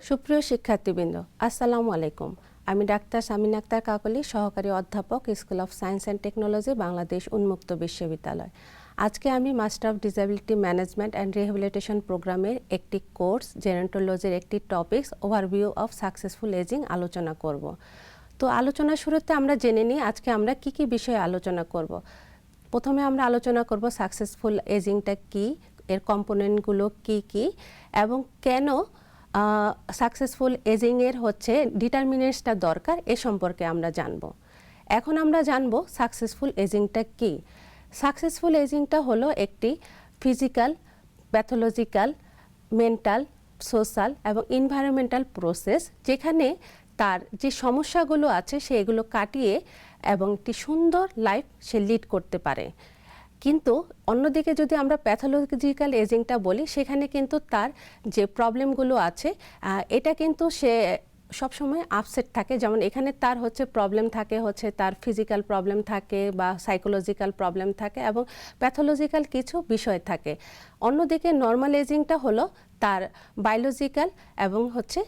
সুপ্রিয় শিক্ষার্থীবৃন্দ, আসসালামু আলাইকুম। আমি ডাক্তার সামিনা আক্তার কাকলি, সহকারী অধ্যাপক, school of science and technology, Bangladesh উন্মুক্ত বিশ্ববিদ্যালয়। আজকে আমি master of disability management and rehabilitation প্রোগ্রামের একটি কোর্স জেরন্টোলজির একটি topics overview of successful ageing আলোচনা করব। তো আলোচনার শুরুতে আমরা জেনে নিই আজকে আমরা কি কি বিষয়ে আলোচনা করব। প্রথমে আমরা আলোচনা করব সাকসেসফুল এজিংটা কি, এর কম্পোনেন্টগুলো কি কি, এবং কেন সাকসেসফুল এজিংয়ের হচ্ছে ডিটারমিনেন্টসটা দরকার, এ সম্পর্কে আমরা জানব। এখন আমরা জানব সাকসেসফুল এজিংটা কি। সাকসেসফুল এজিংটা হলো একটি ফিজিক্যাল, প্যাথোলজিক্যাল, মেন্টাল, সোশ্যাল এবং এনভায়রনমেন্টাল প্রসেস, যেখানে তার যে সমস্যাগুলো আছে সেগুলো কাটিয়ে এবং একটি সুন্দর লাইফ সে লিড করতে পারে। কিন্তু অন্যদিকে যদি আমরা প্যাথোলজিক্যাল এজিংটা বলি, সেখানে কিন্তু তার যে প্রবলেমগুলো আছে এটা কিন্তু সে সবসময় আপসেট থাকে। যেমন এখানে তার হচ্ছে প্রবলেম থাকে, হচ্ছে তার ফিজিক্যাল প্রবলেম থাকে বা সাইকোলজিক্যাল প্রবলেম থাকে এবং প্যাথোলজিক্যাল কিছু বিষয় থাকে। অন্যদিকে নর্মাল এজিংটা হলো তার বায়োলজিক্যাল এবং হচ্ছে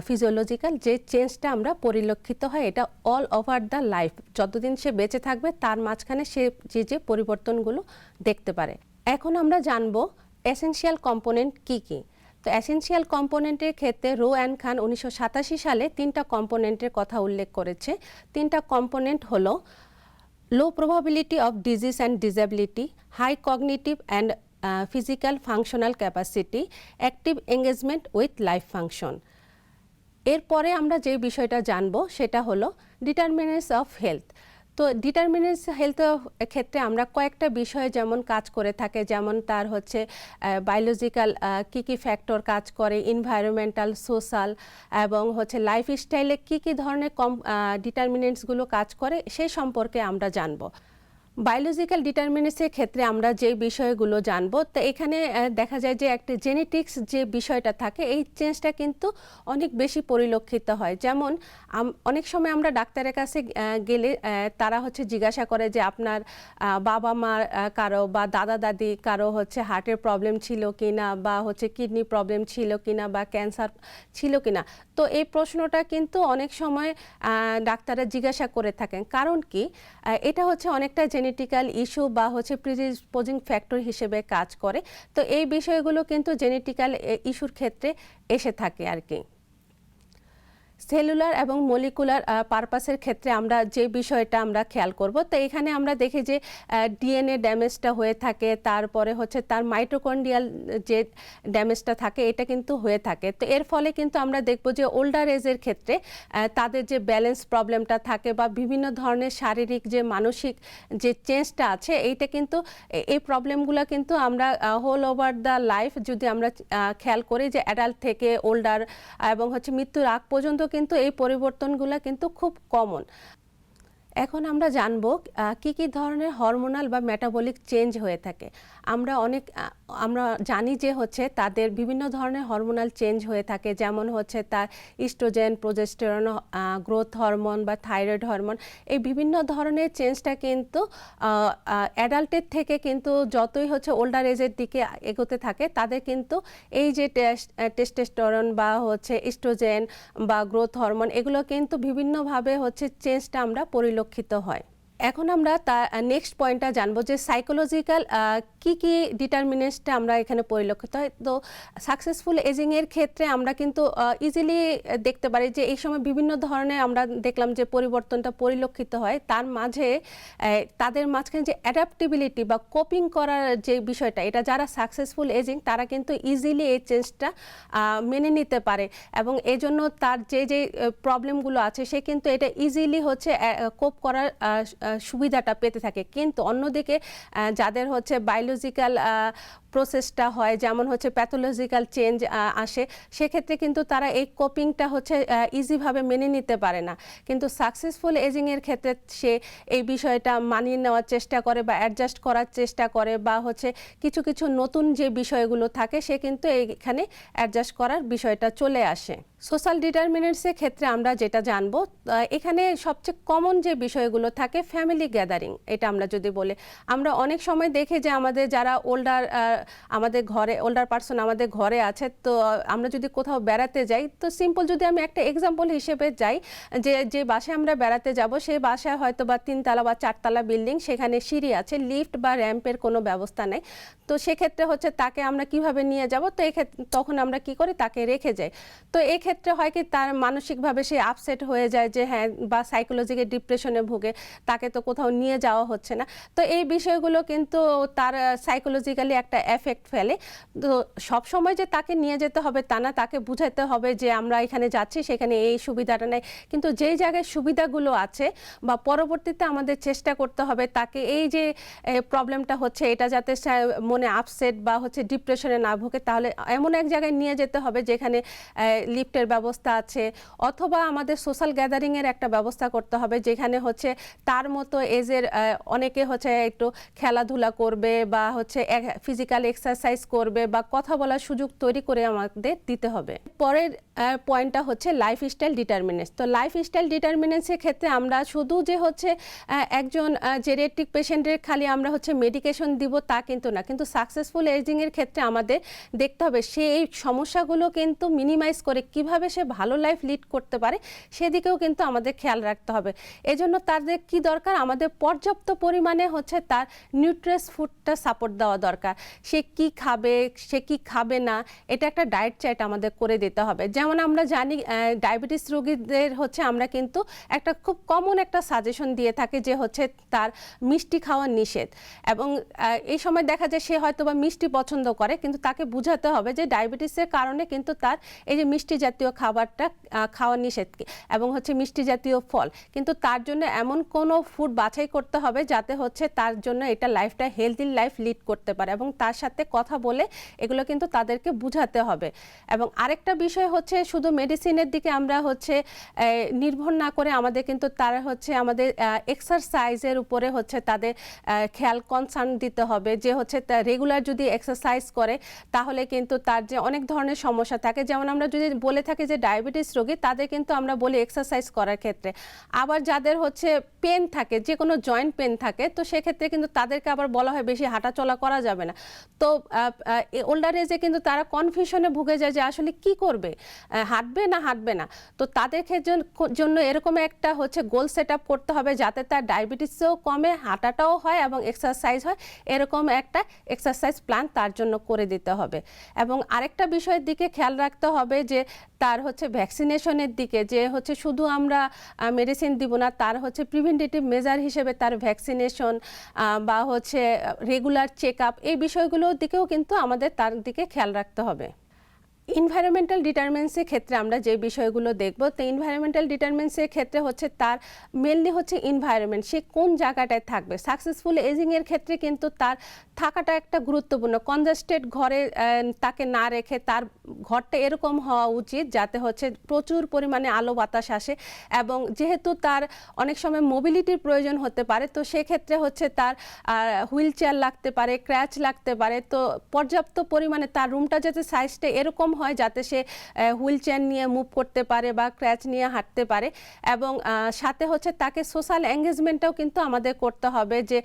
ফিজিওলজিক্যাল যে চেঞ্জটা আমরা পরিলক্ষিত হয়, এটা অল ওভার দ্য লাইফ, যতদিন সে বেঁচে থাকবে তার মাঝখানে সে যে পরিবর্তনগুলো দেখতে পারে। এখন আমরা জানবো এসেনশিয়াল কম্পোনেন্ট কি কি। তো এসেনশিয়াল কম্পোনেন্টের ক্ষেত্রে রো অ্যান্ড খান 1987 সালে 3টা কম্পোনেন্টের কথা উল্লেখ করেছে। 3টা কম্পোনেন্ট হলো low probability of disease and disability, high cognitive and physical functional capacity, active engagement with life function. এরপরে আমরা যে বিষয়টা জানবো সেটা হলো ডিটারমিনেন্টস অফ হেলথ। তো ডিটারমিনেন্টস হেলথের ক্ষেত্রে আমরা কয়েকটা বিষয় যেমন কাজ করে থাকে, যেমন তার হচ্ছে বায়োলজিক্যাল কী কী ফ্যাক্টর কাজ করে, এনভায়রনমেন্টাল, সোশ্যাল এবং হচ্ছে লাইফস্টাইলে কী কী ধরনের ডিটারমিনেন্টসগুলো কাজ করে সেই সম্পর্কে আমরা জানবো। বায়োলজিক্যাল ডিটারমিনেন্টসের ক্ষেত্রে আমরা যে বিষয়গুলো জানবো, তো এখানে দেখা যায় যে একটা জেনেটিক্স যে বিষয়টা থাকে, এই চেঞ্জটা কিন্তু অনেক বেশি পরিলক্ষিত হয়। যেমন অনেক সময় আমরা ডাক্তারের কাছে গেলে তারা হচ্ছে জিজ্ঞাসা করে যে আপনার বাবা মা কারো বা দাদা দাদি কারো হচ্ছে হার্টের প্রবলেম ছিল কিনা, বা হচ্ছে কিডনি প্রবলেম ছিল কিনা, বা ক্যান্সার ছিল কিনা। তো এই প্রশ্নটা কিন্তু অনেক সময় ডাক্তাররা জিজ্ঞাসা করে থাকেন। কারণ কি, এটা হচ্ছে অনেকটা জেনেটিক্যাল ইস্যু বা হচ্ছে প্রিডিসপোজিং ফ্যাক্টর হিসেবে কাজ করে। তো এই বিষয়গুলো কিন্তু জেনেটিক্যাল ইস্যুর ক্ষেত্রে এসে থাকে আর কি। সেলুলার এবং মলিকুলার পারপাসের ক্ষেত্রে আমরা যে বিষয়টা আমরা খেয়াল করব, তো এখানে আমরা দেখি যে ডিএনএ ড্যামেজটা হয়ে থাকে, তারপরে হচ্ছে তার মাইটোকন্ড্রিয়াল যে ড্যামেজটা থাকে এটা কিন্তু হয়ে থাকে। তো এর ফলে কিন্তু আমরা দেখব যে ওল্ডার এজের ক্ষেত্রে তাদের যে ব্যালেন্স প্রবলেমটা থাকে বা বিভিন্ন ধরনের শারীরিক যে মানসিক যে চেঞ্জটা আছে, এইটা কিন্তু এই প্রবলেমগুলো কিন্তু আমরা হোল ওভার দ্য লাইফ যদি আমরা খেয়াল করি যে অ্যাডাল্ট থেকে ওল্ডার এবং হচ্ছে মৃত্যুর আগ পর্যন্ত কিন্তু এই পরিবর্তনগুলো কিন্তু খুব কমন। এখন আমরা জানব কি কি ধরনের হরমোনাল বা মেটাবলিক চেঞ্জ হয়ে থাকে। আমরা জানি যে হচ্ছে তাদের বিভিন্ন ধরনের হরমোনাল চেঞ্জ হয়ে থাকে, যেমন হচ্ছে তার ইস্ট্রোজেন, প্রোজেস্টেরন, গ্রোথ হরমোন বা থাইরয়েড হরমোন, এই বিভিন্ন ধরনের চেঞ্জটা কিন্তু অ্যাডাল্টের থেকে কিন্তু যতই হচ্ছে ওল্ডার এজের দিকে এগোতে থাকে তাদের কিন্তু এই যে টেস্টোস্টেরন বা হচ্ছে ইস্ট্রোজেন বা গ্রোথ হরমোন, এগুলো কিন্তু বিভিন্নভাবে হচ্ছে চেঞ্জটা আমরা পরিলক্ষিত হয়। এখন আমরা তার নেক্সট পয়েন্টটা জানবো যে সাইকোলজিক্যাল কি কি ডিটারমিনেন্টসটা আমরা এখানে পরিলক্ষিত হয়। তো সাকসেসফুল এজিংয়ের ক্ষেত্রে আমরা কিন্তু ইজিলি দেখতে পারি যে এই সময় বিভিন্ন ধরনের আমরা দেখলাম যে পরিবর্তনটা পরিলক্ষিত হয়। তার মাঝে তাদের মাঝখানে যে অ্যাডাপ্টেবিলিটি বা কোপিং করার যে বিষয়টা, এটা যারা সাকসেসফুল এজিং তারা কিন্তু ইজিলি এই চেঞ্জটা মেনে নিতে পারে এবং এই জন্য তার যে যে প্রবলেমগুলো আছে সে কিন্তু এটা ইজিলি হচ্ছে কোপ করার সুবিধাটা পেতে থাকে। কিন্তু অন্যদিকে যাদের হচ্ছে বায়োলজিক্যাল প্রসেসটা হয়, যেমন হচ্ছে প্যাথোলজিক্যাল চেঞ্জ আসে, সেক্ষেত্রে কিন্তু তারা এই কোপিংটা হচ্ছে ইজিভাবে মেনে নিতে পারে না। কিন্তু সাকসেসফুল এজিংয়ের ক্ষেত্রে সে এই বিষয়টা মানিয়ে নেওয়ার চেষ্টা করে বা অ্যাডজাস্ট করার চেষ্টা করে, বা হচ্ছে কিছু কিছু নতুন যে বিষয়গুলো থাকে সে কিন্তু এইখানে অ্যাডজাস্ট করার বিষয়টা চলে আসে। সোশ্যাল ডিটারমিনেন্টসের ক্ষেত্রে আমরা যেটা জানবো, এখানে সবচেয়ে কমন যে বিষয়গুলো থাকে ফ্যামিলি গ্যাদারিং। এটা আমরা যদি বলি, আমরা অনেক সময় দেখি যে আমাদের যারা আমাদের ঘরে ওল্ডার পার্সন আমাদের ঘরে আছে, তো আমরা যদি কোথাও বেড়াতে যাই, তো সিম্পল যদি আমি একটা এক্সাম্পল হিসেবে যাই, যে বাসায় আমরা বেড়াতে যাব সেই বাসায় হয়তো বা 3 তলা বা 4 তলা বিল্ডিং, সেখানে সিঁড়ি আছে, লিফট বা র্যাম্পের কোনো ব্যবস্থা নেই। তো সেক্ষেত্রে হচ্ছে তাকে আমরা কিভাবে নিয়ে যাব, তো তখন আমরা কি করি, তাকে রেখে যাই। তো এই ক্ষেত্রে হয় কি, তার মানসিকভাবে সে আপসেট হয়ে যায় যে হ্যাঁ, বা সাইকোলজিক্যাল ডিপ্রেশনে ভুগে, তাকে তো কোথাও নিয়ে যাওয়া হচ্ছে না। তো এই বিষয়গুলো কিন্তু তার সাইকোলজিক্যালি একটা এফেক্ট ফেলে। তো সব সময় যে তাকে নিয়ে যেতে হবে তা না, তাকে বুঝাতে হবে যে আমরা এখানে যাচ্ছি, সেখানে এই সুবিধাটা নেই, কিন্তু যেই জায়গায় সুবিধাগুলো আছে, বা পরবর্তীতে আমাদের চেষ্টা করতে হবে তাকে এই যে প্রবলেমটা হচ্ছে এটা যাতে মনে আপসেট বা হচ্ছে ডিপ্রেশনে না ভোগে, তাহলে এমন এক জায়গায় নিয়ে যেতে হবে যেখানে লিফটের ব্যবস্থা আছে, অথবা আমাদের সোশ্যাল গ্যাদারিংয়ের একটা ব্যবস্থা করতে হবে, যেখানে হচ্ছে তার মতো এজের অনেকে হচ্ছে একটু খেলাধুলা করবে, বা হচ্ছে ফিজিক্যাল এক্সারসাইজ করবে, বা কথা বলার সুযোগ তৈরি করে আমাদের দিতে হবে। পরের পয়েন্টটা হচ্ছে লাইফস্টাইল ডিটারমিনেন্টস। তো লাইফস্টাইল ডিটারমিনেন্টসের ক্ষেত্রে আমরা শুধু যে হচ্ছে একজন জেরিয়াট্রিক পেশেন্টের খালি আমরা হচ্ছে মেডিকেশন দিব তা কিন্তু না, কিন্তু সাকসেসফুল এজিংয়ের ক্ষেত্রে আমাদের দেখতে হবে সে এই সমস্যাগুলো কিন্তু মিনিমাইজ করে কিভাবে সে ভালো লাইফ লিড করতে পারে, সেদিকেও কিন্তু আমাদের খেয়াল রাখতে হবে। এজন্য তাদের কি দরকার, আমাদের পর্যাপ্ত পরিমাণে হচ্ছে তার নিউট্রিয়াস ফুডটা সাপোর্ট দেওয়া দরকার। সে কি খাবে, সে কি খাবে না, এটা একটা ডায়েট চার্ট আমাদের করে দিতে হবে। যেমন আমরা জানি ডায়াবেটিস রোগীদের হচ্ছে আমরা কিন্তু একটা খুব কমন একটা সাজেশন দিয়ে থাকি যে হচ্ছে তার মিষ্টি খাওয়া নিষেধ, এবং এই সময় দেখা যায় সে হয়তো বা মিষ্টি পছন্দ করে, কিন্তু তাকে বুঝাতে হবে যে ডায়াবেটিসের কারণে কিন্তু তার এই যে মিষ্টি জাতীয় খাবারটা খাওয়া নিষেধ, এবং হচ্ছে মিষ্টি জাতীয় ফল, কিন্তু তার জন্য এমন কোনো ফুড বাছাই করতে হবে যাতে হচ্ছে তার জন্য এটা লাইফটা হেলদি লাইফ লিড করতে পারে, এবং তার সাথে কথা বলে এগুলো কিন্তু তাদেরকে বুঝাতে হবে। এবং আরেকটা বিষয় হচ্ছে শুধু মেডিসিনের দিকে আমরা হচ্ছে নির্ভর না করে আমাদের কিন্তু তারা হচ্ছে আমাদের এক্সারসাইজের উপরে হচ্ছে তাদের খেয়াল কনসার্ন দিতে হবে, যে হচ্ছে রেগুলার যদি এক্সারসাইজ করে তাহলে কিন্তু তার যে অনেক ধরনের সমস্যা থাকে, যেমন আমরা যদি বলে থাকি যে ডায়াবেটিস রোগী, তাদের কিন্তু আমরা বলি এক্সারসাইজ করার ক্ষেত্রে। আবার যাদের হচ্ছে পেন থাকে, যে কোনো জয়েন্ট পেন থাকে, তো সেক্ষেত্রে কিন্তু তাদেরকে আবার বলা হয় বেশি হাঁটাচলা করা যাবে না। তো ওল্ডার এজে কিন্তু তারা কনফিউশনে ভুগে যায় যে আসলে কি করবে, হাঁটবে না হাঁটবে না। তো তাদের জন্য এরকম একটা হচ্ছে গোল সেট আপ করতে হবে যাতে তার ডায়াবেটিসও কমে, হাঁটাটাও হয় এবং এক্সারসাইজ হয়, এরকম একটা এক্সারসাইজ প্ল্যান তার জন্য করে দিতে হবে। এবং আরেকটা বিষয়ের দিকে খেয়াল রাখতে হবে যে তার হচ্ছে ভ্যাকসিনেশনের দিকে, যে হচ্ছে শুধু আমরা মেডিসিন দিব না, তার হচ্ছে প্রিভেন্টিভ মেজার হিসেবে তার ভ্যাকসিনেশন বা হচ্ছে রেগুলার চেক আপ, এই বিষয়গুলোর দিকেও কিন্তু আমাদের তার দিকে খেয়াল রাখতে হবে। ইনভায়রনমেন্টাল ডিটারমিনেন্টসের ক্ষেত্রে আমরা যে বিষয়গুলো দেখব, তো ইনভায়রনমেন্টাল ডিটারমিনেন্টসের ক্ষেত্রে হচ্ছে তার মেনলি হচ্ছে ইনভায়রনমেন্ট, সে কোন জায়গাটায় থাকবে। সাকসেসফুল এজিংয়ের ক্ষেত্রে কিন্তু তার থাকাটা একটা গুরুত্বপূর্ণ। কনজাস্টেড ঘরে তাকে না রেখে তার ঘরটা এরকম হওয়া উচিত যাতে হচ্ছে প্রচুর পরিমাণে আলো বাতাস আসে, এবং যেহেতু তার অনেক সময় মোবিলিটির প্রয়োজন হতে পারে, তো সেক্ষেত্রে হচ্ছে তার হুইল চেয়ার লাগতে পারে, ক্র্যাচ লাগতে পারে। তো পর্যাপ্ত পরিমাণে তার রুমটা যাতে সাইজটা এরকম হয় যাতে সে হুইল চেয়ার নিয়ে মুভ করতে পারে বা ক্র্যাচ নিয়ে হাঁটতে পারে, এবং সাথে হচ্ছে তাকে সোশ্যাল এঙ্গেজমেন্টটাও কিন্তু আমাদের করতে হবে, যে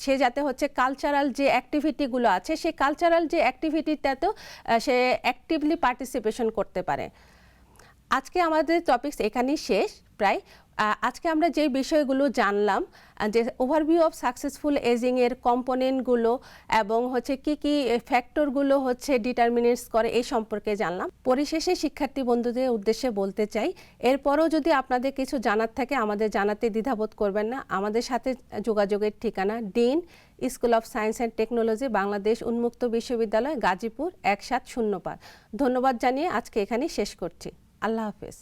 সে যাতে হচ্ছে কালচারাল যে অ্যাক্টিভিটিগুলো আছে সেই কালচারাল যে অ্যাক্টিভিটিটাতেও সে অ্যাক্টিভলি পার্টিসিপেশন করতে পারে। আজকে আমাদের টপিকস এখানেই শেষ প্রায়। আজকে আমরা যে বিষয়গুলো জানলাম, যে ওভারভিউ অফ সাকসেসফুল এজিংয়ের কম্পোনেন্টগুলো এবং হচ্ছে কি কি ফ্যাক্টরগুলো হচ্ছে ডিটারমিনেটস করে, এই সম্পর্কে জানলাম। পরিশেষে শিক্ষার্থী বন্ধুদের উদ্দেশ্যে বলতে চাই, এরপরও যদি আপনাদের কিছু জানার থাকে আমাদের জানাতে দ্বিধাবোধ করবেন না। আমাদের সাথে যোগাযোগের ঠিকানা dean, school of science and technology, Bangladesh উন্মুক্ত বিশ্ববিদ্যালয়, গাজীপুর 1705। ধন্যবাদ জানিয়ে আজকে এখানেই শেষ করছি। আল্লাহ হাফেজ।